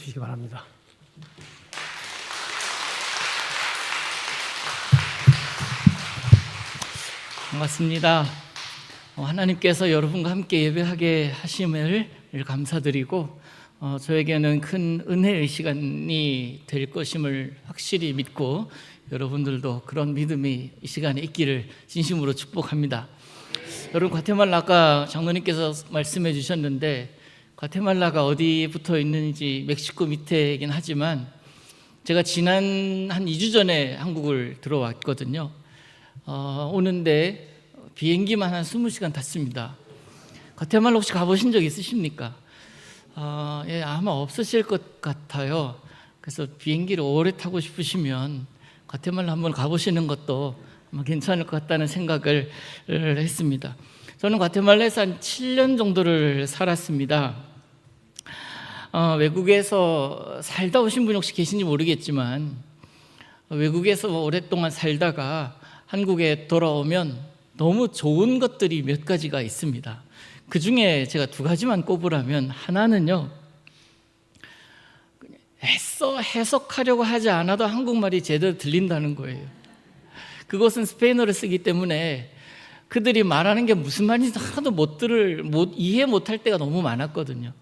주시기 바랍니다. 반갑습니다. 하나님께서 여러분과 함께 예배하게 하심을 감사드리고 저에게는 큰 은혜의 시간이 될 것임을 확실히 믿고 여러분들도 그런 믿음이 이 시간에 있기를 진심으로 축복합니다. 여러분, 과테말라 아까 장로님께서 말씀해 주셨는데 과테말라가 어디 붙어 있는지 멕시코 밑에이긴 하지만 제가 지난 한 2주 전에 한국을 들어왔거든요. 오는데 비행기만 한 20시간 탔습니다. 과테말라 혹시 가보신 적 있으십니까? 예, 아마 없으실 것 같아요. 그래서 비행기를 오래 타고 싶으시면 과테말라 한번 가보시는 것도 아마 괜찮을 것 같다는 생각을 했습니다. 저는 과테말라에서 한 7년 정도를 살았습니다. 외국에서 살다 오신 분이 혹시 계신지 모르겠지만 외국에서 오랫동안 살다가 한국에 돌아오면 너무 좋은 것들이 몇 가지가 있습니다. 그 중에 제가 2가지만 꼽으라면 하나는요, 애써 해석하려고 하지 않아도 한국말이 제대로 들린다는 거예요. 그것은 스페인어를 쓰기 때문에 그들이 말하는 게 무슨 말인지 하나도 이해 못할 때가 너무 많았거든요.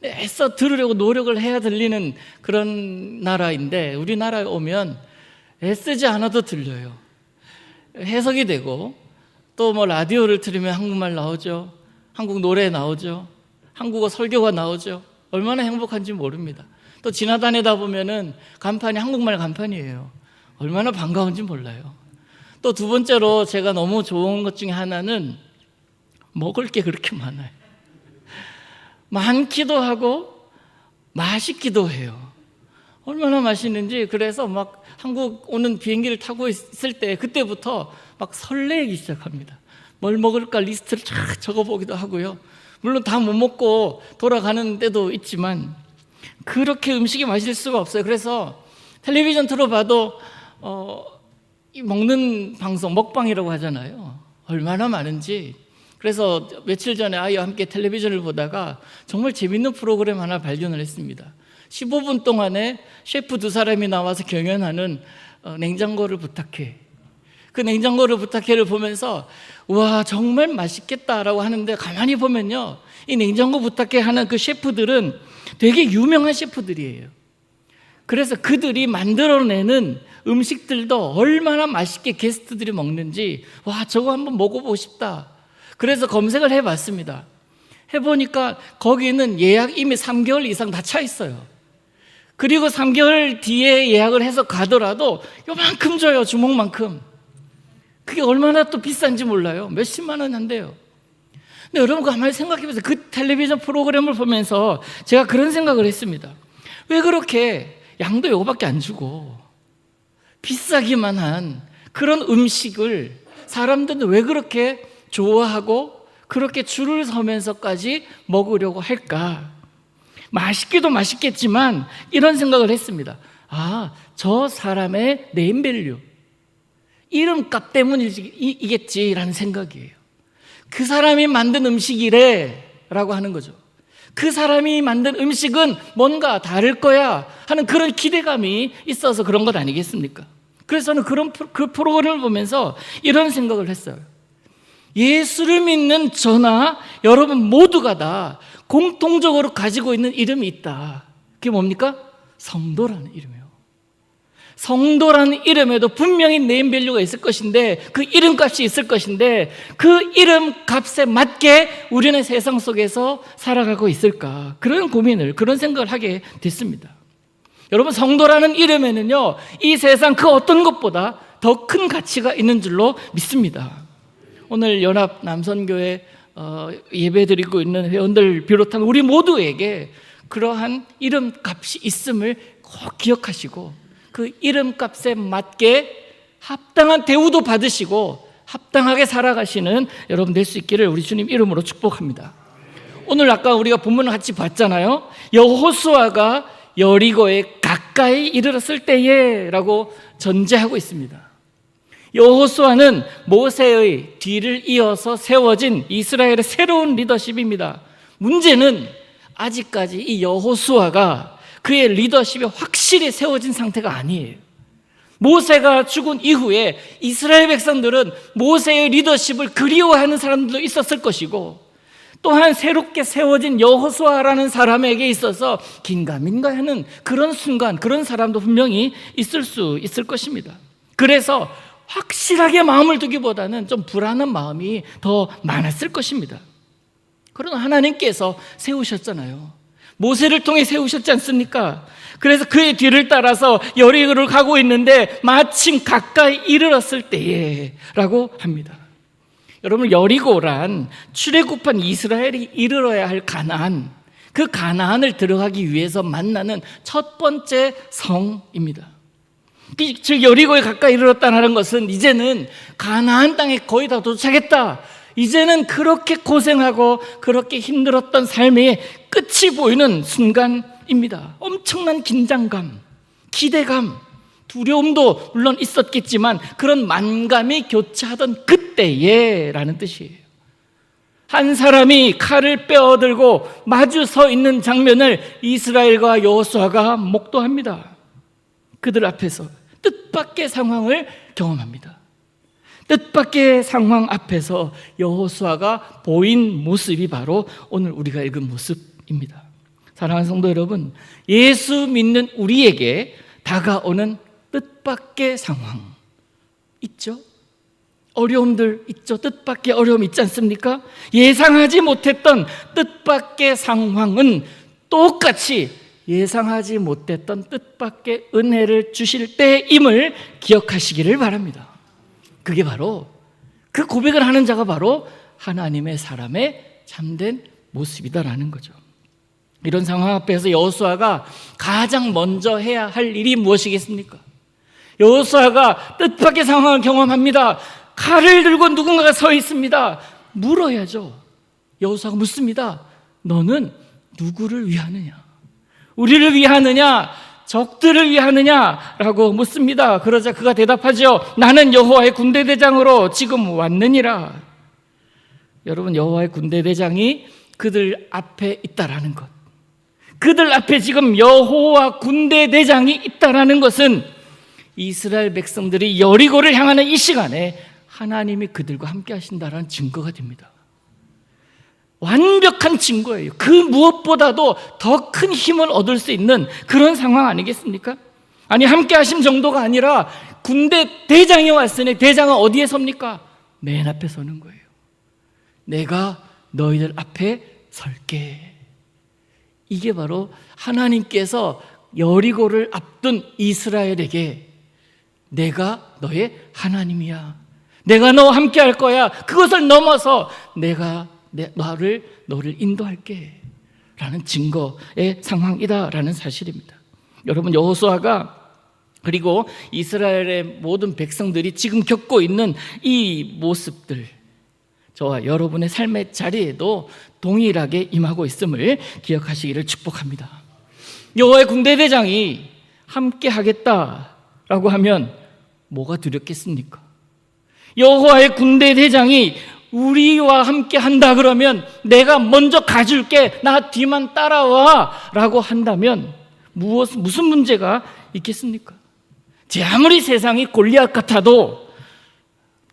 애써 들으려고 노력을 해야 들리는 그런 나라인데 우리나라에 오면 애쓰지 않아도 들려요. 해석이 되고 또 뭐 라디오를 틀으면 한국말 나오죠. 한국 노래 나오죠. 한국어 설교가 나오죠. 얼마나 행복한지 모릅니다. 또 지나다니다 보면은 간판이 한국말 간판이에요. 얼마나 반가운지 몰라요. 또 2번째로 제가 너무 좋은 것 중에 하나는 먹을 게 그렇게 많아요. 많기도 하고 맛있기도 해요. 얼마나 맛있는지. 그래서 막 한국 오는 비행기를 타고 있을 때 그때부터 막 설레기 시작합니다. 뭘 먹을까 리스트를 쫙 적어보기도 하고요. 물론 다 못 먹고 돌아가는 때도 있지만 그렇게 음식이 맛있을 수가 없어요. 그래서 텔레비전 틀어봐도 이 먹는 방송, 먹방이라고 하잖아요. 얼마나 많은지. 그래서 며칠 전에 아이와 함께 텔레비전을 보다가 정말 재밌는 프로그램 하나 발견을 했습니다. 15분 동안에 셰프 2사람이 나와서 경연하는 냉장고를 부탁해. 그 냉장고를 부탁해를 보면서 와, 정말 맛있겠다라고 하는데 가만히 보면요, 이 냉장고 부탁해 하는 그 셰프들은 되게 유명한 셰프들이에요. 그래서 그들이 만들어내는 음식들도 얼마나 맛있게 게스트들이 먹는지, 와, 저거 한번 먹어보고 싶다. 그래서 검색을 해봤습니다. 해보니까 거기는 예약 이미 3개월 이상 다 차 있어요. 그리고 3개월 뒤에 예약을 해서 가더라도 요만큼 줘요. 주먹만큼. 그게 얼마나 또 비싼지 몰라요. 몇십만 원 한대요. 근데 여러분 가만히 생각해보세요. 그 텔레비전 프로그램을 보면서 제가 그런 생각을 했습니다. 왜 그렇게 양도 요거밖에 안 주고 비싸기만 한 그런 음식을 사람들은 왜 그렇게 좋아하고 그렇게 줄을 서면서까지 먹으려고 할까? 맛있기도 맛있겠지만 이런 생각을 했습니다. 저 사람의 네임밸류, 이름값 때문이겠지라는 생각이에요. 그 사람이 만든 음식이래 라고 하는 거죠. 그 사람이 만든 음식은 뭔가 다를 거야 하는 그런 기대감이 있어서 그런 것 아니겠습니까? 그래서 저는 그 프로그램을 보면서 이런 생각을 했어요. 예수를 믿는 저나 여러분 모두가 다 공통적으로 가지고 있는 이름이 있다. 그게 뭡니까? 성도라는 이름이에요. 성도라는 이름에도 분명히 네임밸류가 있을 것인데, 그 이름값이 있을 것인데, 그 이름값에 맞게 우리는 세상 속에서 살아가고 있을까? 그런 생각을 하게 됐습니다. 여러분, 성도라는 이름에는요, 이 세상 그 어떤 것보다 더 큰 가치가 있는 줄로 믿습니다. 오늘 연합 남선교회 예배드리고 있는 회원들 비롯한 우리 모두에게 그러한 이름값이 있음을 꼭 기억하시고 그 이름값에 맞게 합당한 대우도 받으시고 합당하게 살아가시는 여러분 될 수 있기를 우리 주님 이름으로 축복합니다. 오늘 아까 우리가 본문을 같이 봤잖아요. 여호수아가 여리고에 가까이 이르렀을 때에 라고 전제하고 있습니다. 여호수아는 모세의 뒤를 이어서 세워진 이스라엘의 새로운 리더십입니다. 문제는 아직까지 이 여호수아가 그의 리더십이 확실히 세워진 상태가 아니에요. 모세가 죽은 이후에 이스라엘 백성들은 모세의 리더십을 그리워하는 사람들도 있었을 것이고, 또한 새롭게 세워진 여호수아라는 사람에게 있어서 긴가민가 하는 그런 순간, 그런 사람도 분명히 있을 수 있을 것입니다. 그래서 확실하게 마음을 두기보다는 좀 불안한 마음이 더 많았을 것입니다. 그러나 하나님께서 세우셨잖아요. 모세를 통해 세우셨지 않습니까? 그래서 그의 뒤를 따라서 여리고를 가고 있는데 마침 가까이 이르렀을 때에 라고 합니다. 여러분, 여리고란 출애굽한 이스라엘이 이르러야 할 가나안, 그 가나안을 들어가기 위해서 만나는 첫 번째 성입니다. 즉 여리고에 가까이 이르렀다는 것은 이제는 가나안 땅에 거의 다 도착했다, 이제는 그렇게 고생하고 그렇게 힘들었던 삶의 끝이 보이는 순간입니다. 엄청난 긴장감, 기대감, 두려움도 물론 있었겠지만 그런 만감이 교차하던 그때에 라는 뜻이에요. 한 사람이 칼을 빼어들고 마주 서 있는 장면을 이스라엘과 여호수아가 목도합니다. 그들 앞에서 뜻밖의 상황을 경험합니다. 뜻밖의 상황 앞에서 여호수아가 보인 모습이 바로 오늘 우리가 읽은 모습입니다. 사랑하는 성도 여러분, 예수 믿는 우리에게 다가오는 뜻밖의 상황 있죠? 어려움들 있죠? 뜻밖의 어려움 있지 않습니까? 예상하지 못했던 뜻밖의 상황은 똑같이 예상하지 못했던 뜻밖의 은혜를 주실 때임을 기억하시기를 바랍니다. 그게 바로, 그 고백을 하는 자가 바로 하나님의 사람의 참된 모습이다라는 거죠. 이런 상황 앞에서 여호수아가 가장 먼저 해야 할 일이 무엇이겠습니까? 여호수아가 뜻밖의 상황을 경험합니다. 칼을 들고 누군가가 서 있습니다. 물어야죠. 여호수아가 묻습니다. 너는 누구를 위하느냐? 우리를 위하느냐? 적들을 위하느냐라고 묻습니다. 그러자 그가 대답하죠. 나는 여호와의 군대대장으로 지금 왔느니라. 여러분, 여호와의 군대대장이 그들 앞에 있다라는 것, 그들 앞에 지금 여호와 군대대장이 있다라는 것은 이스라엘 백성들이 여리고를 향하는 이 시간에 하나님이 그들과 함께 하신다라는 증거가 됩니다. 완벽한 증거예요. 그 무엇보다도 더 큰 힘을 얻을 수 있는 그런 상황 아니겠습니까? 아니, 함께 하심 정도가 아니라 군대 대장이 왔으니 대장은 어디에 섭니까? 맨 앞에 서는 거예요. 내가 너희들 앞에 설게. 이게 바로 하나님께서 여리고를 앞둔 이스라엘에게 내가 너의 하나님이야, 내가 너와 함께 할 거야, 그것을 넘어서 내가 너를 인도할게 라는 증거의 상황이다라는 사실입니다. 여러분, 여호수아가 그리고 이스라엘의 모든 백성들이 지금 겪고 있는 이 모습들, 저와 여러분의 삶의 자리에도 동일하게 임하고 있음을 기억하시기를 축복합니다. 여호와의 군대대장이 함께 하겠다라고 하면 뭐가 두렵겠습니까? 여호와의 군대대장이 우리와 함께 한다 그러면 내가 먼저 가줄게, 나 뒤만 따라와 라고 한다면 무슨 문제가 있겠습니까? 제 아무리 세상이 골리앗 같아도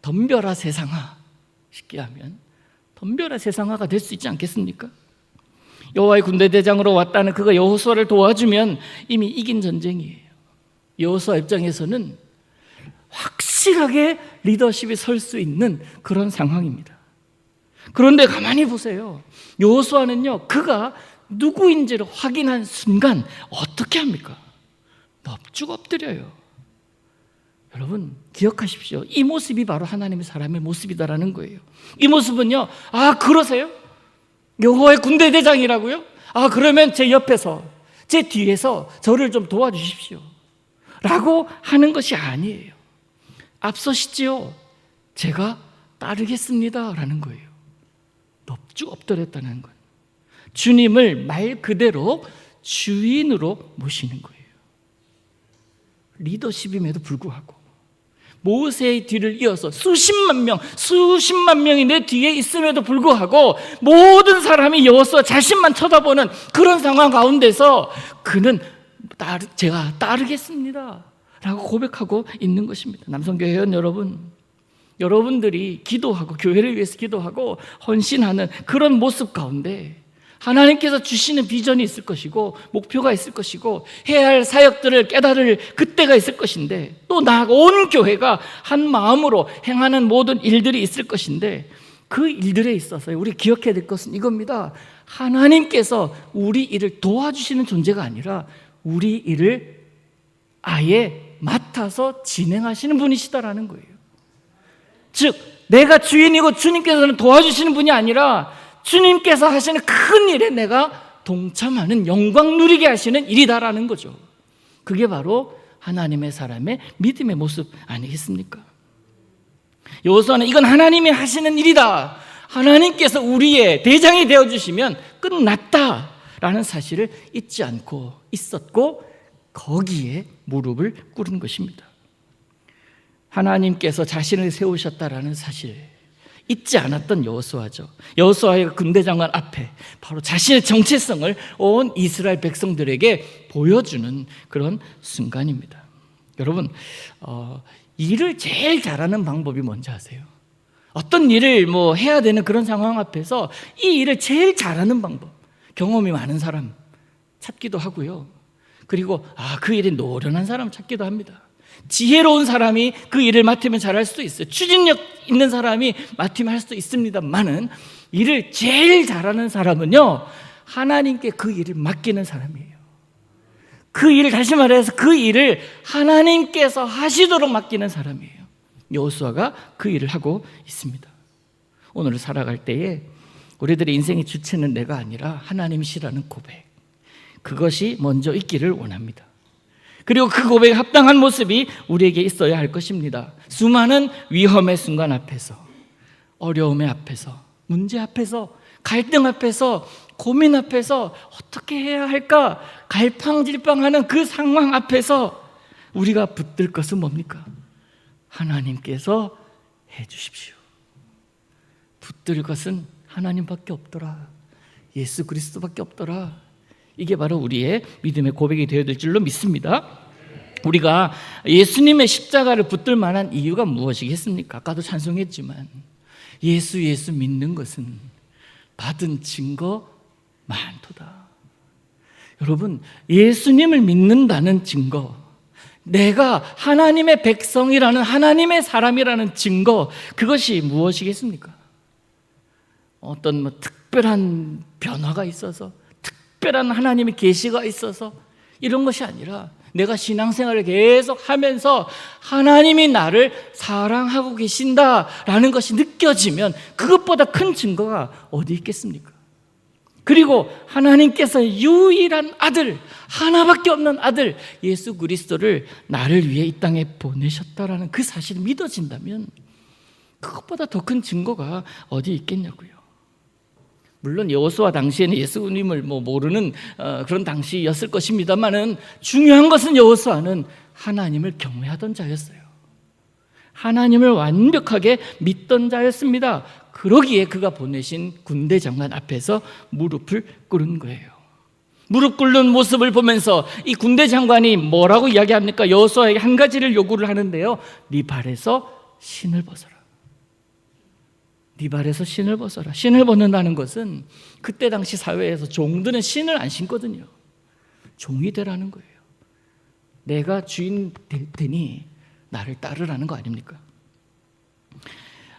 덤벼라 세상아, 쉽게 하면 덤벼라 세상아가 될 수 있지 않겠습니까? 여호와의 군대대장으로 왔다는 그가 여호수아를 도와주면 이미 이긴 전쟁이에요. 여호수아 입장에서는 확실하게 리더십이 설 수 있는 그런 상황입니다. 그런데 가만히 보세요. 여호수아는요, 그가 누구인지를 확인한 순간 어떻게 합니까? 넙죽 엎드려요. 여러분, 기억하십시오. 이 모습이 바로 하나님의 사람의 모습이다라는 거예요. 이 모습은요, 아, 그러세요? 여호와의 군대대장이라고요? 아, 그러면 제 옆에서, 제 뒤에서 저를 좀 도와주십시오 라고 하는 것이 아니에요. 앞서시지요, 제가 따르겠습니다 라는 거예요. 넙죽 엎드렸다는 건 주님을 말 그대로 주인으로 모시는 거예요. 리더십임에도 불구하고 모세의 뒤를 이어서 수십만 명이 내 뒤에 있음에도 불구하고 모든 사람이 여호수아 자신만 쳐다보는 그런 상황 가운데서 그는 제가 따르겠습니다 라고 고백하고 있는 것입니다. 남성교회 회원 여러분, 여러분들이 기도하고 교회를 위해서 기도하고 헌신하는 그런 모습 가운데 하나님께서 주시는 비전이 있을 것이고 목표가 있을 것이고 해야 할 사역들을 깨달을 그때가 있을 것인데, 또 나아가 온 교회가 한 마음으로 행하는 모든 일들이 있을 것인데, 그 일들에 있어서 우리 기억해야 될 것은 이겁니다. 하나님께서 우리 일을 도와주시는 존재가 아니라 우리 일을 아예 맡아서 진행하시는 분이시다라는 거예요. 즉 내가 주인이고 주님께서는 도와주시는 분이 아니라 주님께서 하시는 큰 일에 내가 동참하는, 영광 누리게 하시는 일이다라는 거죠. 그게 바로 하나님의 사람의 믿음의 모습 아니겠습니까? 여호수아는 이건 하나님이 하시는 일이다, 하나님께서 우리의 대장이 되어주시면 끝났다라는 사실을 잊지 않고 있었고 거기에 무릎을 꿇은 것입니다. 하나님께서 자신을 세우셨다라는 사실 잊지 않았던 여호수아죠. 여호수아의 군대장관 앞에 바로 자신의 정체성을 온 이스라엘 백성들에게 보여주는 그런 순간입니다. 여러분, 일을 제일 잘하는 방법이 뭔지 아세요? 어떤 일을 해야 되는 그런 상황 앞에서 이 일을 제일 잘하는 방법, 경험이 많은 사람 찾기도 하고요. 그리고 그 일에 노련한 사람 찾기도 합니다. 지혜로운 사람이 그 일을 맡으면 잘할 수도 있어요. 추진력 있는 사람이 맡으면 할 수도 있습니다만은, 일을 제일 잘하는 사람은요, 하나님께 그 일을 맡기는 사람이에요. 그 일을, 다시 말해서 그 일을 하나님께서 하시도록 맡기는 사람이에요. 여호수아가 그 일을 하고 있습니다. 오늘 살아갈 때에 우리들의 인생의 주체는 내가 아니라 하나님이시라는 고백, 그것이 먼저 있기를 원합니다. 그리고 그 고백에 합당한 모습이 우리에게 있어야 할 것입니다. 수많은 위험의 순간 앞에서, 어려움의 앞에서, 문제 앞에서, 갈등 앞에서, 고민 앞에서 어떻게 해야 할까 갈팡질팡하는 그 상황 앞에서 우리가 붙들 것은 뭡니까? 하나님께서 해주십시오. 붙들 것은 하나님밖에 없더라, 예수 그리스도밖에 없더라. 이게 바로 우리의 믿음의 고백이 되어야 될 줄로 믿습니다. 우리가 예수님의 십자가를 붙들 만한 이유가 무엇이겠습니까? 아까도 찬송했지만 예수 믿는 것은 받은 증거 많도다. 여러분, 예수님을 믿는다는 증거, 내가 하나님의 백성이라는, 하나님의 사람이라는 증거, 그것이 무엇이겠습니까? 어떤 특별한 변화가 있어서, 특별한 하나님의 계시가 있어서 이런 것이 아니라, 내가 신앙생활을 계속 하면서 하나님이 나를 사랑하고 계신다라는 것이 느껴지면 그것보다 큰 증거가 어디 있겠습니까? 그리고 하나님께서 유일한 아들, 하나밖에 없는 아들 예수 그리스도를 나를 위해 이 땅에 보내셨다라는 그 사실이 믿어진다면 그것보다 더 큰 증거가 어디 있겠냐고요. 물론 여호수아 당시에는 예수님을 모르는 그런 당시였을 것입니다만은, 중요한 것은 여호수아는 하나님을 경외하던 자였어요. 하나님을 완벽하게 믿던 자였습니다. 그러기에 그가 보내신 군대 장관 앞에서 무릎을 꿇은 거예요. 무릎 꿇는 모습을 보면서 이 군대 장관이 뭐라고 이야기합니까? 여호수아에게 한 가지를 요구를 하는데요, 네 발에서 신을 벗어라. 네 발에서 신을 벗어라. 신을 벗는다는 것은 그때 당시 사회에서 종들은 신을 안 신거든요. 종이 되라는 거예요. 내가 주인 될 테니 나를 따르라는 거 아닙니까?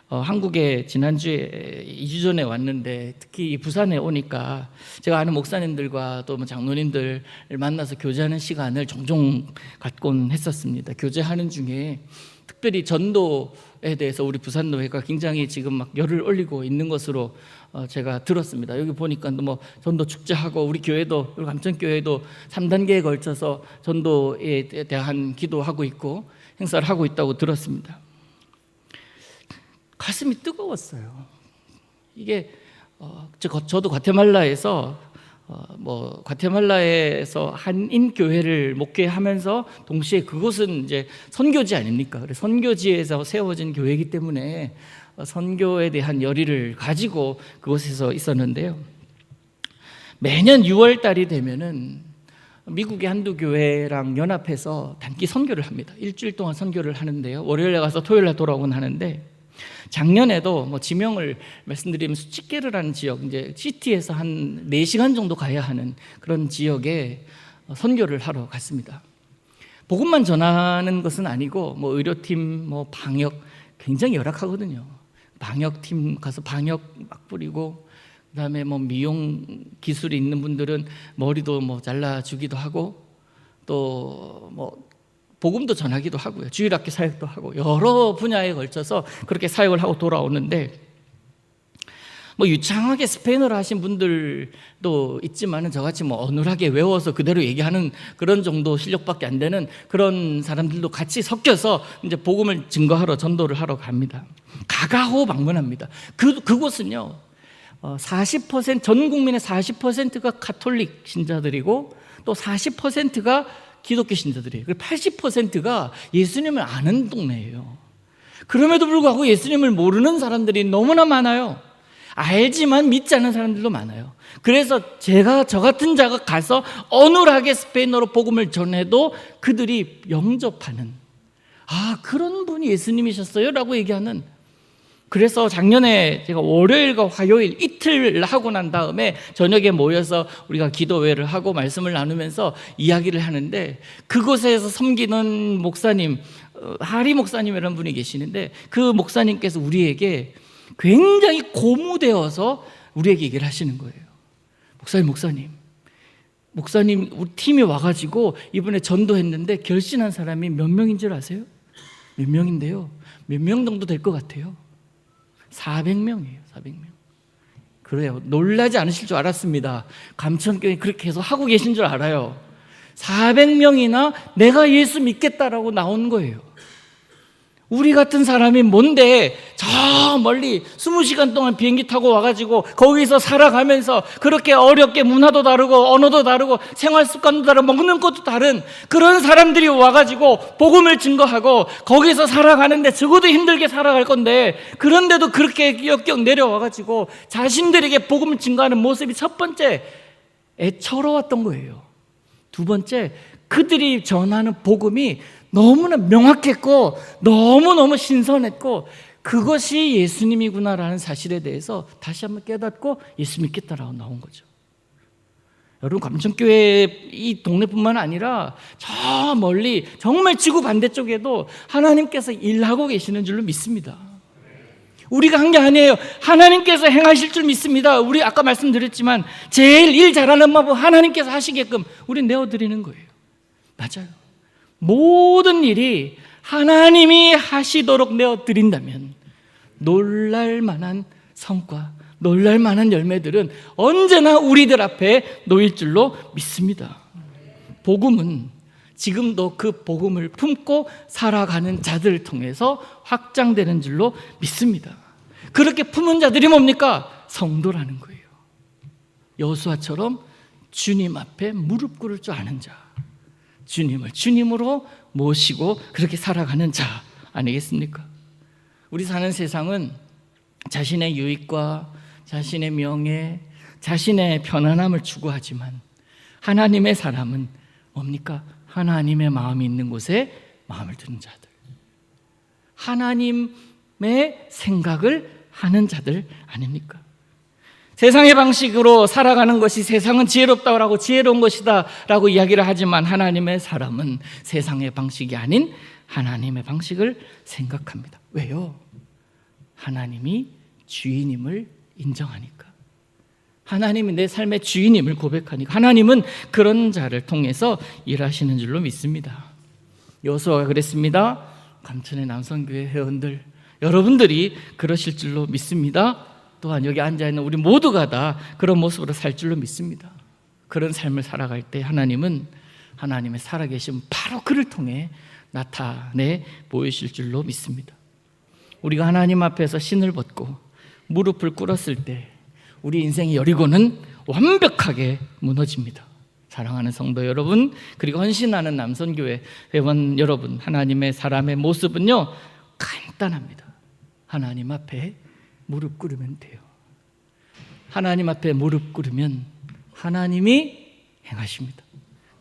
한국에 지난주에 2주 전에 왔는데, 특히 부산에 오니까 제가 아는 목사님들과 또 장로님들을 만나서 교제하는 시간을 종종 갖곤 했었습니다. 교제하는 중에 특별히 전도에 대해서 우리 부산노회가 굉장히 지금 막 열을 올리고 있는 것으로 제가 들었습니다. 여기 보니까 전도 축제하고, 우리 교회도, 우리 감천교회도 3단계에 걸쳐서 전도에 대한 기도하고 있고 행사를 하고 있다고 들었습니다. 가슴이 뜨거웠어요. 이게 저도 과테말라에서 한인 교회를 목회하면서 동시에 그곳은 이제 선교지 아닙니까? 그래서 선교지에서 세워진 교회이기 때문에 선교에 대한 열의를 가지고 그곳에서 있었는데요. 매년 6월 달이 되면은 미국의 한두 교회랑 연합해서 단기 선교를 합니다. 일주일 동안 선교를 하는데요. 월요일에 가서 토요일에 돌아오곤 하는데, 작년에도 뭐 지명을 말씀드리면 수치케르라는 지역, 이제 시티에서 한 4시간 정도 가야 하는 그런 지역에 선교를 하러 갔습니다. 복음만 전하는 것은 아니고 뭐 의료팀, 뭐 방역 굉장히 열악하거든요. 방역팀 가서 방역 막 뿌리고, 그다음에 뭐 미용 기술이 있는 분들은 머리도 뭐 잘라주기도 하고, 또 뭐 복음도 전하기도 하고요. 주일학교 사역도 하고, 여러 분야에 걸쳐서 그렇게 사역을 하고 돌아오는데, 뭐 유창하게 스페인어를 하신 분들도 있지만은 저같이 뭐 어눌하게 외워서 그대로 얘기하는 그런 정도 실력밖에 안 되는 그런 사람들도 같이 섞여서 이제 복음을 증거하러 전도를 하러 갑니다. 가가호 방문합니다. 그곳은요, 40% 전 국민의 40%가 가톨릭 신자들이고, 또 40%가 기독교 신자들이에요. 80%가 예수님을 아는 동네예요. 그럼에도 불구하고 예수님을 모르는 사람들이 너무나 많아요. 알지만 믿지 않는 사람들도 많아요. 그래서 저 같은 자가 가서 어눌하게 스페인어로 복음을 전해도 그들이 영접하는, 그런 분이 예수님이셨어요? 라고 얘기하는. 그래서 작년에 제가 월요일과 화요일 이틀 하고 난 다음에 저녁에 모여서 우리가 기도회를 하고 말씀을 나누면서 이야기를 하는데, 그곳에서 섬기는 목사님, 하리 목사님이라는 분이 계시는데, 그 목사님께서 우리에게 굉장히 고무되어서 우리에게 얘기를 하시는 거예요. 목사님 우리 팀이 와가지고 이번에 전도했는데 결신한 사람이 몇 명인 줄 아세요? 몇 명인데요, 몇 명 정도 될 것 같아요? 400명이에요. 400명. 그래요. 놀라지 않으실 줄 알았습니다. 감천교회 그렇게 계속 하고 계신 줄 알아요. 400명이나 내가 예수 믿겠다라고 나온 거예요. 우리 같은 사람이 뭔데 저 멀리 20시간 동안 비행기 타고 와가지고 거기서 살아가면서 그렇게 어렵게 문화도 다르고 언어도 다르고 생활 습관도 다르고 먹는 것도 다른 그런 사람들이 와가지고 복음을 증거하고 거기서 살아가는데 적어도 힘들게 살아갈 건데, 그런데도 그렇게 역경 내려와가지고 자신들에게 복음을 증거하는 모습이 첫 번째 애처로웠던 거예요. 두 번째, 그들이 전하는 복음이 너무나 명확했고 너무너무 신선했고, 그것이 예수님이구나라는 사실에 대해서 다시 한번 깨닫고 예수 믿겠다라고 나온 거죠. 여러분, 감천교회 이 동네뿐만 아니라 저 멀리 정말 지구 반대쪽에도 하나님께서 일하고 계시는 줄로 믿습니다. 우리가 한 게 아니에요. 하나님께서 행하실 줄 믿습니다. 우리 아까 말씀드렸지만 제일 일 잘하는 법 하나님께서 하시게끔 우리 내어드리는 거예요. 맞아요. 모든 일이 하나님이 하시도록 내어드린다면 놀랄 만한 성과, 놀랄 만한 열매들은 언제나 우리들 앞에 놓일 줄로 믿습니다. 복음은 지금도 그 복음을 품고 살아가는 자들을 통해서 확장되는 줄로 믿습니다. 그렇게 품은 자들이 뭡니까? 성도라는 거예요. 여호수아처럼 주님 앞에 무릎 꿇을 줄 아는 자, 주님을 주님으로 모시고 그렇게 살아가는 자 아니겠습니까? 우리 사는 세상은 자신의 유익과 자신의 명예, 자신의 편안함을 추구하지만 하나님의 사람은 뭡니까? 하나님의 마음이 있는 곳에 마음을 두는 자들, 하나님의 생각을 하는 자들 아닙니까? 세상의 방식으로 살아가는 것이 세상은 지혜롭다고 지혜로운 것이다 라고 이야기를 하지만, 하나님의 사람은 세상의 방식이 아닌 하나님의 방식을 생각합니다. 왜요? 하나님이 주인임을 인정하니까, 하나님이 내 삶의 주인임을 고백하니까, 하나님은 그런 자를 통해서 일하시는 줄로 믿습니다. 여호수아가 그랬습니다. 감천의 남성교회 회원들, 여러분들이 그러실 줄로 믿습니다. 또한 여기 앉아있는 우리 모두가 다 그런 모습으로 살 줄로 믿습니다. 그런 삶을 살아갈 때 하나님은 하나님의 살아계심 바로 그를 통해 나타내 보이실 줄로 믿습니다. 우리가 하나님 앞에서 신을 벗고 무릎을 꿇었을 때 우리 인생의 여리고는 완벽하게 무너집니다. 사랑하는 성도 여러분, 그리고 헌신하는 남선교회 회원 여러분, 하나님의 사람의 모습은요 간단합니다. 하나님 앞에 무릎 꿇으면 돼요. 하나님 앞에 무릎 꿇으면 하나님이 행하십니다.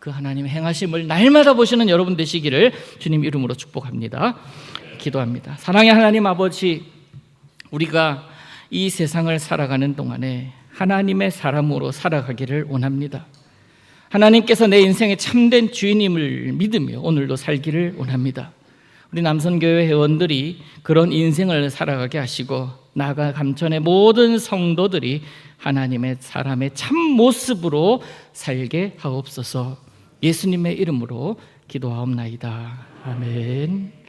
그 하나님의 행하심을 날마다 보시는 여러분 되시기를 주님 이름으로 축복합니다. 기도합니다. 사랑의 하나님 아버지, 우리가 이 세상을 살아가는 동안에 하나님의 사람으로 살아가기를 원합니다. 하나님께서 내 인생의 참된 주인임을 믿으며 오늘도 살기를 원합니다. 우리 남선교회 회원들이 그런 인생을 살아가게 하시고 나아가 감천의 모든 성도들이 하나님의 사람의 참 모습으로 살게 하옵소서. 예수님의 이름으로 기도하옵나이다. 아멘.